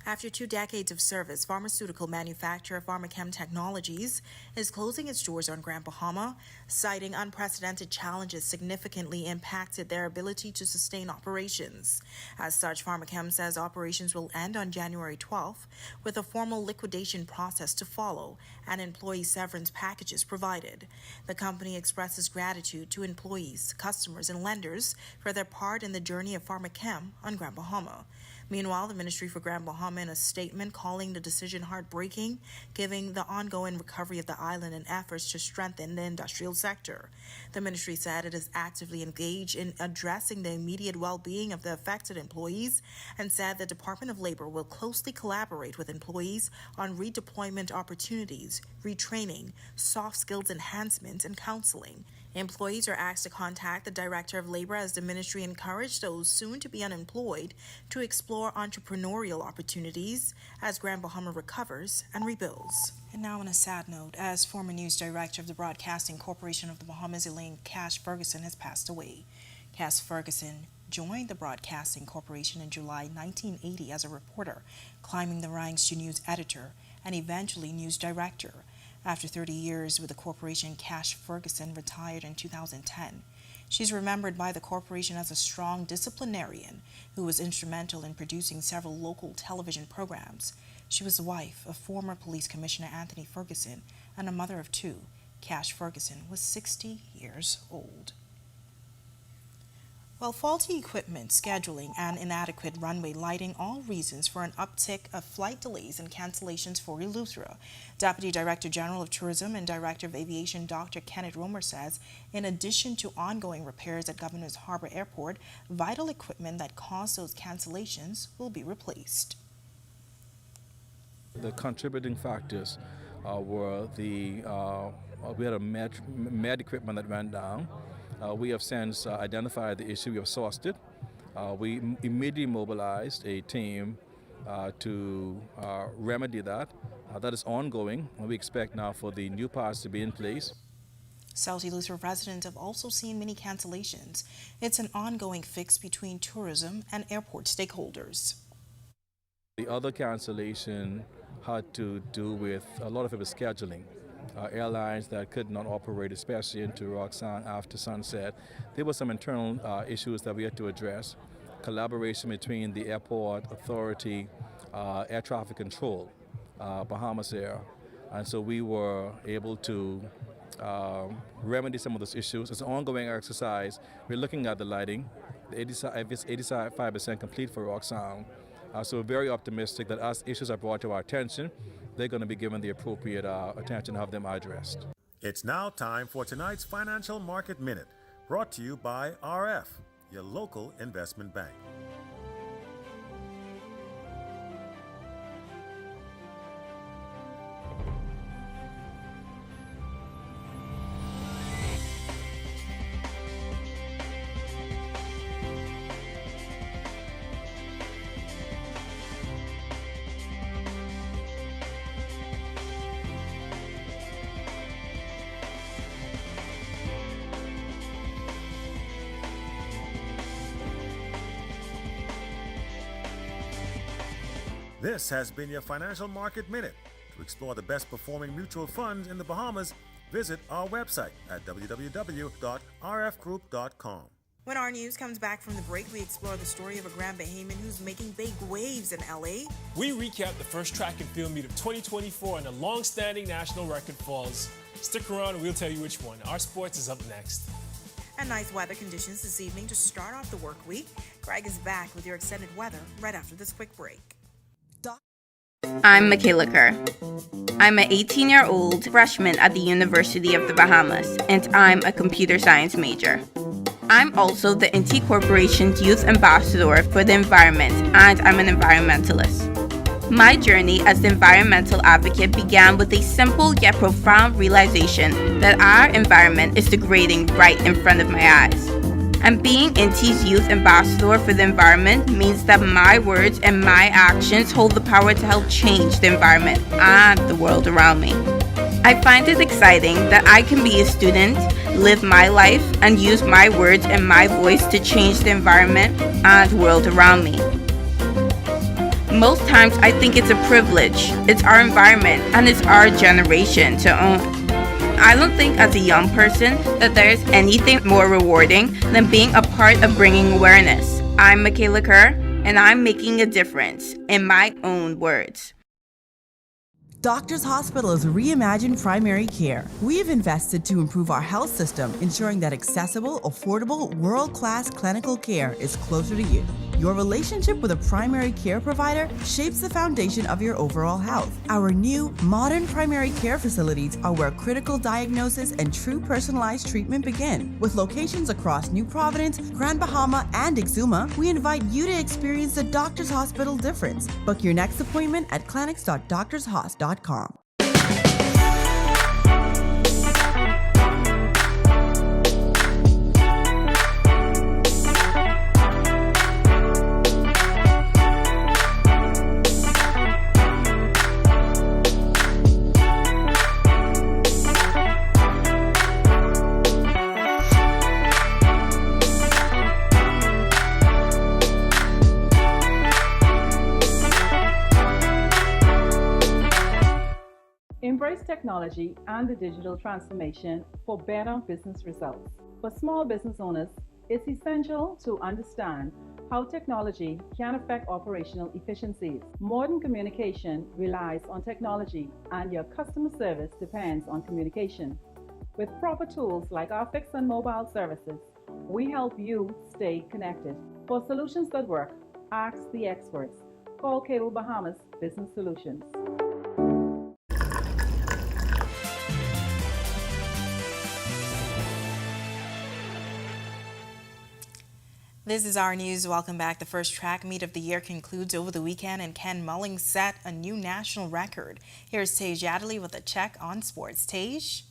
After 2 decades of service, pharmaceutical manufacturer Pharmachem Technologies is closing its doors on Grand Bahama, citing unprecedented challenges significantly impacted their ability to sustain operations. As such, Pharmachem says operations will end on January 12th, with a formal liquidation process to follow and employee severance packages provided. The company expresses gratitude to employees, customers, and lenders for their part in the journey of Pharmachem on Grand Bahama. Meanwhile, the Ministry for Grand Bahama in a statement calling the decision heartbreaking, giving the ongoing recovery of the island and efforts to strengthen the industrial sector. The ministry said it is actively engaged in addressing the immediate well-being of the affected employees and said the Department of Labor will closely collaborate with employees on redeployment opportunities, retraining, soft skills enhancement, and counseling. Employees are asked to contact the Director of Labor as the ministry encouraged those soon to be unemployed to explore entrepreneurial opportunities as Grand Bahama recovers and rebuilds. And now on a sad note, as former news director of the Broadcasting Corporation of the Bahamas, Elaine Cash-Ferguson has passed away. Cash-Ferguson joined the Broadcasting Corporation in July 1980 as a reporter, climbing the ranks to news editor and eventually news director. After 30 years with the corporation, Cash-Ferguson retired in 2010. She's remembered by the corporation as a strong disciplinarian who was instrumental in producing several local television programs. She was the wife of former Police Commissioner Anthony Ferguson and a mother of 2. Cash-Ferguson was 60 years old. Well, faulty equipment, scheduling, and inadequate runway lighting, all reasons for an uptick of flight delays and cancellations for Eleuthera. Deputy Director General of Tourism and Director of Aviation Dr. Kenneth Romer says, in addition to ongoing repairs at Governor's Harbor Airport, vital equipment that caused those cancellations will be replaced. The contributing factors were we had a med equipment that went down. We have since identified the issue, we have sourced it. We immediately mobilized a team to remedy that. That is ongoing, and we expect now for the new parts to be in place. South Eleuthera residents have also seen many cancellations. It's an ongoing fix between tourism and airport stakeholders. The other cancellation had to do with, a lot of it was scheduling. Airlines that could not operate, especially into Roxanne after sunset. There were some internal issues that we had to address. Collaboration between the airport authority, air traffic control, Bahamas Air. And so we were able to remedy some of those issues. It's an ongoing exercise. We're looking at the lighting. It's 85% complete for Roxanne. So we're very optimistic that as issues are brought to our attention, they're going to be given the appropriate attention to have them addressed. It's now time for tonight's Financial Market Minute, brought to you by RF, your local investment bank. This has been your Financial Market Minute. To explore the best performing mutual funds in the Bahamas, visit our website at www.rfgroup.com. When our news comes back from the break, we explore the story of a Grand Bahamian who's making big waves in LA. We recap the first track and field meet of 2024 and the long-standing national record falls. Stick around and we'll tell you which one. Our sports is up next. And nice weather conditions this evening to start off the work week. Greg is back with your extended weather right after this quick break. I'm Michaela Kerr. I'm an 18-year-old freshman at the University of the Bahamas, and I'm a computer science major. I'm also the NT Corporation's Youth Ambassador for the Environment, and I'm an environmentalist. My journey as the environmental advocate began with a simple yet profound realization that our environment is degrading right in front of my eyes. And being NT's Youth Ambassador for the Environment means that my words and my actions hold the power to help change the environment and the world around me. I find it exciting that I can be a student, live my life, and use my words and my voice to change the environment and world around me. Most times I think it's a privilege. It's our environment and it's our generation to own. I don't think as a young person that there's anything more rewarding than being a part of bringing awareness. I'm Michaela Kerr, and I'm making a difference in my own words. Doctors Hospital's reimagined primary care. We have invested to improve our health system, ensuring that accessible, affordable, world-class clinical care is closer to you. Your relationship with a primary care provider shapes the foundation of your overall health. Our new, modern primary care facilities are where critical diagnosis and true personalized treatment begin. With locations across New Providence, Grand Bahama, and Exuma, we invite you to experience the Doctors Hospital difference. Book your next appointment at clinics.doctorshos.com. Embrace technology and the digital transformation for better business results. For small business owners, it's essential to understand how technology can affect operational efficiencies. Modern communication relies on technology, and your customer service depends on communication. With proper tools like our fixed and mobile services, we help you stay connected. For solutions that work, ask the experts. Call Cable Bahamas Business Solutions. This is our news. Welcome back. The first track meet of the year concludes over the weekend, and Ken Mullings set a new national record. Here's Tej Adderley with a check on sports. Tej?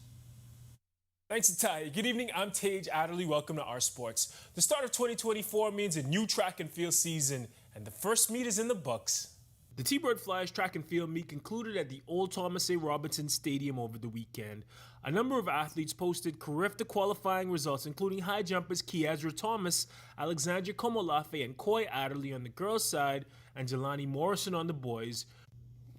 Thanks, Ty. Good evening. I'm Tej Adderley. Welcome to Our Sports. The start of 2024 means a new track and field season, and the first meet is in the books. The T-Bird Flyers track and field meet concluded at the Old Thomas A. Robinson Stadium over the weekend. A number of athletes posted terrific qualifying results, including high jumpers Kiezra Thomas, Alexandria Komolafe, and Coy Adderley on the girls' side, and Jelani Morrison on the boys'.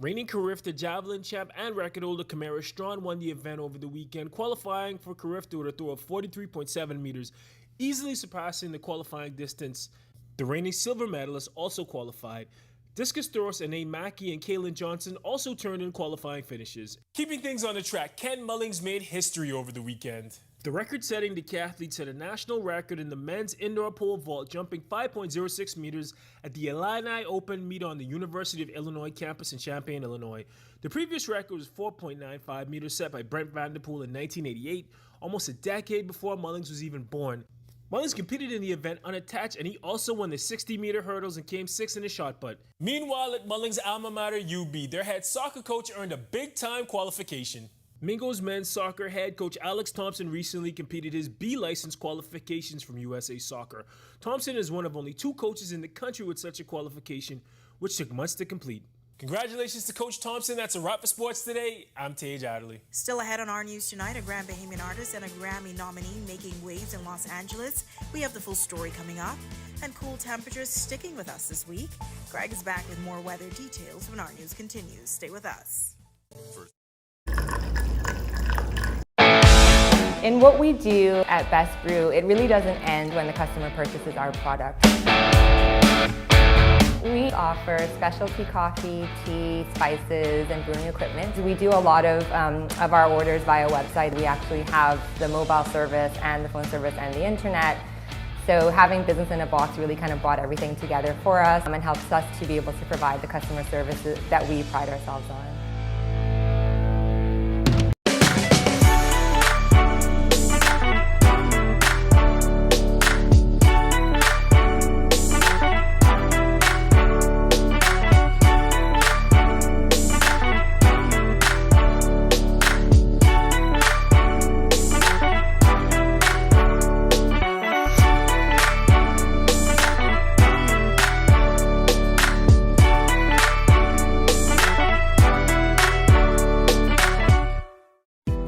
Reigning Carifta javelin champ and record holder Kamara Strawn won the event over the weekend, qualifying for Carifta with a throw of 43.7 meters, easily surpassing the qualifying distance. The reigning silver medalist also qualified. Discus throwers Anae Mackey and Kaylin Johnson also turned in qualifying finishes. Keeping things on the track, Ken Mullings made history over the weekend. The record-setting decathlete set a national record in the men's indoor pole vault, jumping 5.06 meters at the Illini Open meet on the University of Illinois campus in Champaign, Illinois. The previous record was 4.95 meters set by Brent Vanderpool in 1988, almost a decade before Mullings was even born. Mullings competed in the event unattached, and he also won the 60-meter hurdles and came sixth in the shot put. Meanwhile, at Mullings' alma mater, UB, their head soccer coach earned a big-time qualification. Mingo's men's soccer head coach Alex Thompson recently completed his B license qualifications from USA Soccer. Thompson is one of only 2 coaches in the country with such a qualification, which took months to complete. Congratulations to Coach Thompson. That's a wrap for sports today. I'm Tage Adderley. Still ahead on our news tonight, a Grand Bahamian artist and a Grammy nominee making waves in Los Angeles. We have the full story coming up. And cool temperatures sticking with us this week. Greg is back with more weather details when our news continues. Stay with us. In what we do at Best Brew, it really doesn't end when the customer purchases our product. We offer specialty coffee, tea, spices, and brewing equipment. We do a lot of our orders via website. We actually have the mobile service and the phone service and the internet. So having business in a box really kind of brought everything together for us and helps us to be able to provide the customer services that we pride ourselves on.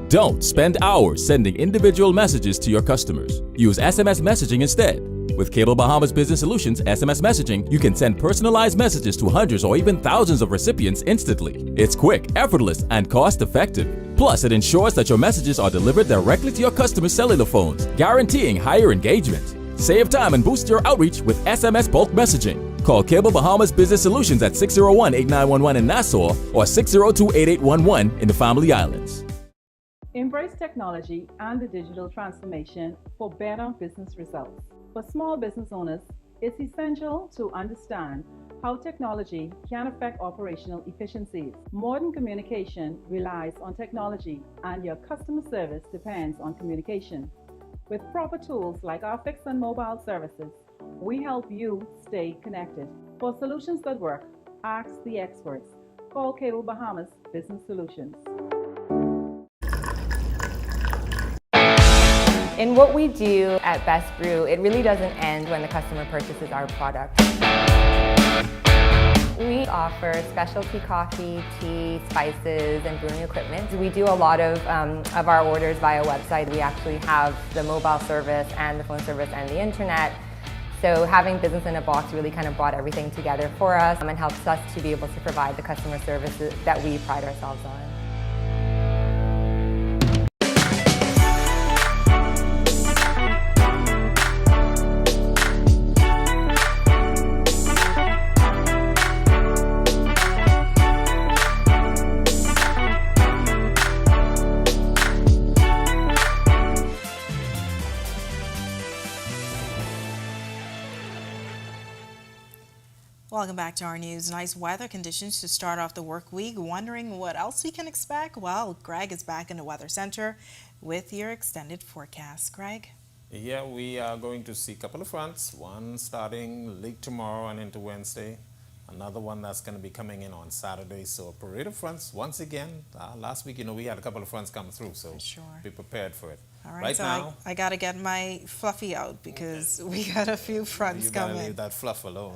Don't spend hours sending individual messages to your customers. Use SMS messaging instead. With Cable Bahamas Business Solutions SMS messaging, you can send personalized messages to hundreds or even thousands of recipients instantly. It's quick, effortless, and cost-effective. Plus, it ensures that your messages are delivered directly to your customers' cellular phones, guaranteeing higher engagement. Save time and boost your outreach with SMS bulk messaging. Call Cable Bahamas Business Solutions at 601-8911 in Nassau or 602-8811 in the Family Islands. Embrace technology and the digital transformation for better business results. For small business owners, it's essential to understand how technology can affect operational efficiencies. Modern communication relies on technology, and your customer service depends on communication. With proper tools like our fixed and mobile services, we help you stay connected. For solutions that work, ask the experts. Call Cable Bahamas Business Solutions. In what we do at Best Brew, it really doesn't end when the customer purchases our product. We offer specialty coffee, tea, spices, and brewing equipment. We do a lot of our orders via website. We actually have the mobile service and the phone service and the internet. So having business in a box really kind of brought everything together for us and helps us to be able to provide the customer services that we pride ourselves on. Welcome back to our news. Nice weather conditions to start off the work week. Wondering what else we can expect? Well, Greg is back in the Weather Center with your extended forecast. Greg? Yeah, we are going to see a couple of fronts. One starting late tomorrow and into Wednesday. Another one that's going to be coming in on Saturday. So a parade of fronts once again. Last week, we had a couple of fronts come through, so be prepared for it. All right, so now, I got to get my fluffy out because we got a few fronts coming. You got to leave that fluff alone.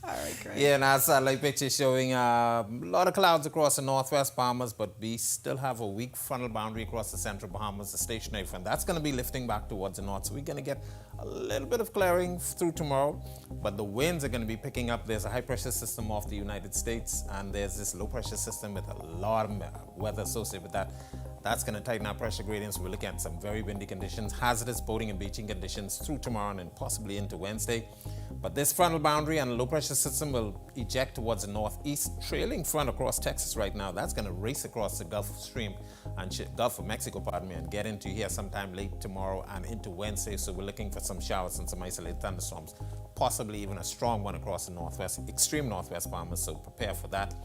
All right, great. Yeah, and our satellite picture showing a lot of clouds across the northwest Bahamas, but we still have a weak frontal boundary across the central Bahamas, a stationary front. That's going to be lifting back towards the north, so we're going to get a little bit of clearing through tomorrow, but the winds are going to be picking up. There's a high-pressure system off the United States, and there's this low-pressure system with a lot of weather associated with that. That's going to tighten our pressure gradients. We're looking at some very windy conditions, hazardous boating and beaching conditions through tomorrow and possibly into Wednesday. But this frontal boundary and low pressure system will eject towards the northeast, trailing front across Texas right now. That's going to race across the Gulf Stream and Gulf of Mexico, and get into here sometime late tomorrow and into Wednesday. So we're looking for some showers and some isolated thunderstorms, possibly even a strong one across the northwest, extreme northwest Bahamas. So prepare for that.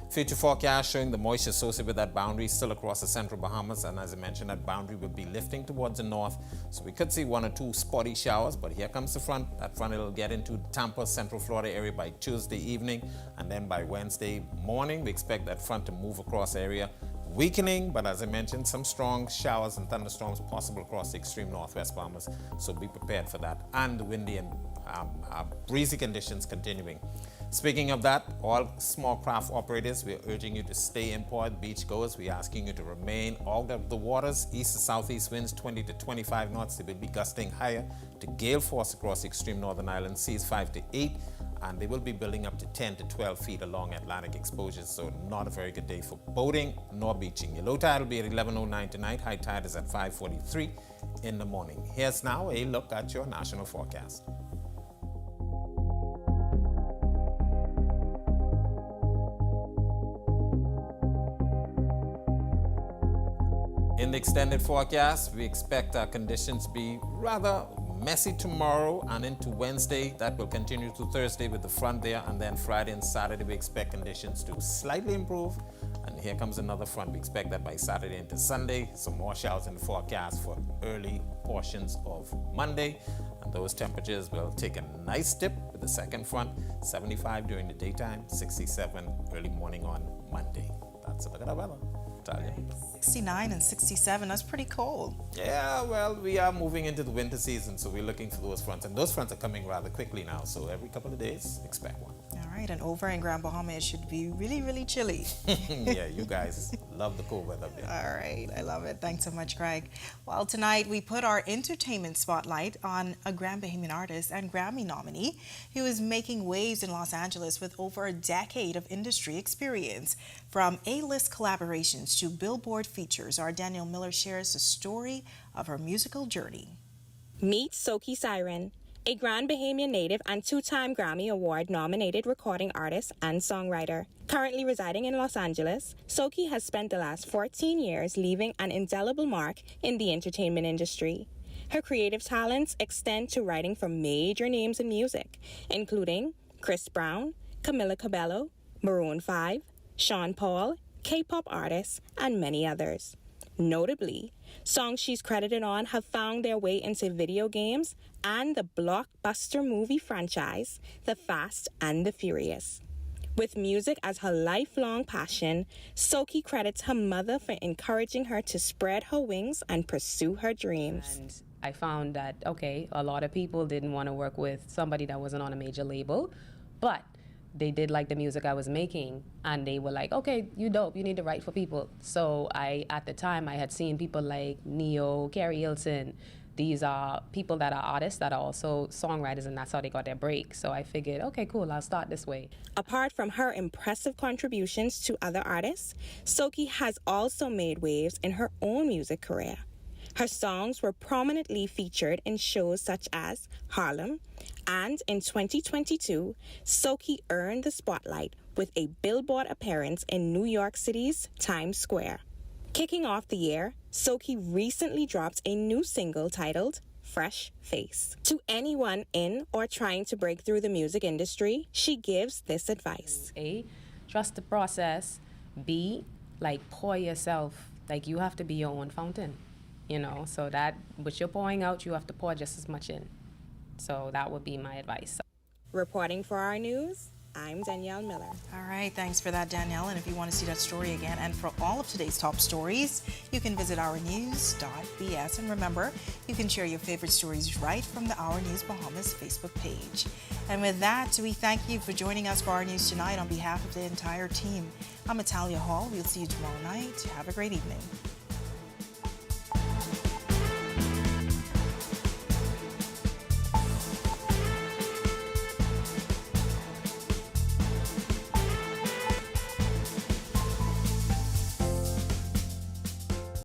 Future forecast showing the moisture associated with that boundary still across the central Bahamas, and as I mentioned, that boundary will be lifting towards the north, so we could see one or two spotty showers, but here comes the front. That front will get into Tampa, Central Florida area by Tuesday evening, and then by Wednesday morning we expect that front to move across the area, weakening, but as I mentioned, some strong showers and thunderstorms possible across the extreme northwest Bahamas, so be prepared for that, and the windy and breezy conditions continuing. Speaking of that, all small craft operators, we're urging you to stay in port. Beachgoers, we're asking you to remain out of the waters. East to southeast winds 20 to 25 knots. They will be gusting higher to gale force across the extreme northern island seas 5 to 8, and they will be building up to 10 to 12 feet along Atlantic exposures, so not a very good day for boating nor beaching. Your low tide will be at 11:09 tonight. High tide is at 5:43 in the morning. Here's now a look at your national forecast. In the extended forecast, we expect our conditions to be rather messy tomorrow and into Wednesday. That will continue to Thursday with the front there, and then Friday and Saturday we expect conditions to slightly improve. And here comes another front. We expect that by Saturday into Sunday, some more showers in the forecast for early portions of Monday. And those temperatures will take a nice dip with the second front, 75 during the daytime, 67 early morning on Monday. That's a look at our weather. Talia. 69 and 67, that's pretty cold. Yeah, well, we are moving into the winter season, so we're looking for those fronts. And those fronts are coming rather quickly now, so every couple of days, expect one. All right, and over in Grand Bahama, it should be really, really chilly. Yeah, you guys love the cold weather there. All right, I love it. Thanks so much, Greg. Well, tonight we put our entertainment spotlight on a Grand Bahamian artist and Grammy nominee who is making waves in Los Angeles with over a decade of industry experience. From A-list collaborations to Billboard features, our Danielle Miller shares the story of her musical journey. Meet Soki Siren, a Grand Bahamian native and two-time Grammy Award-nominated recording artist and songwriter. Currently residing in Los Angeles, Soki has spent the last 14 years leaving an indelible mark in the entertainment industry. Her creative talents extend to writing for major names in music, including Chris Brown, Camila Cabello, Maroon 5, Sean Paul, K-pop artists, and many others. Notably, songs she's credited on have found their way into video games and the blockbuster movie franchise, The Fast and the Furious. With music as her lifelong passion, Soki credits her mother for encouraging her to spread her wings and pursue her dreams. And I found that, okay, a lot of people didn't want to work with somebody that wasn't on a major label, but they did like the music I was making, and they were like, okay, you dope, you need to write for people. So at the time, I had seen people like Neo, Carrie Hilton. These are people that are artists that are also songwriters, and that's how they got their break. So I figured, okay, cool, I'll start this way. Apart from her impressive contributions to other artists, Soki has also made waves in her own music career. Her songs were prominently featured in shows such as Harlem, and in 2022, Soki earned the spotlight with a Billboard appearance in New York City's Times Square. Kicking off the year, Soki recently dropped a new single titled Fresh Face. To anyone in or trying to break through the music industry, she gives this advice. A, trust the process. B, pour yourself. You have to be your own fountain. So that what you're pouring out, you have to pour just as much in. So that would be my advice. Reporting for our news, I'm Danielle Miller. All right, thanks for that, Danielle. And if you want to see that story again and for all of today's top stories, you can visit ournews.bs. And remember, you can share your favorite stories right from the Our News Bahamas Facebook page. And with that, we thank you for joining us for Our News tonight on behalf of the entire team. I'm Natalia Hall. We'll see you tomorrow night. Have a great evening.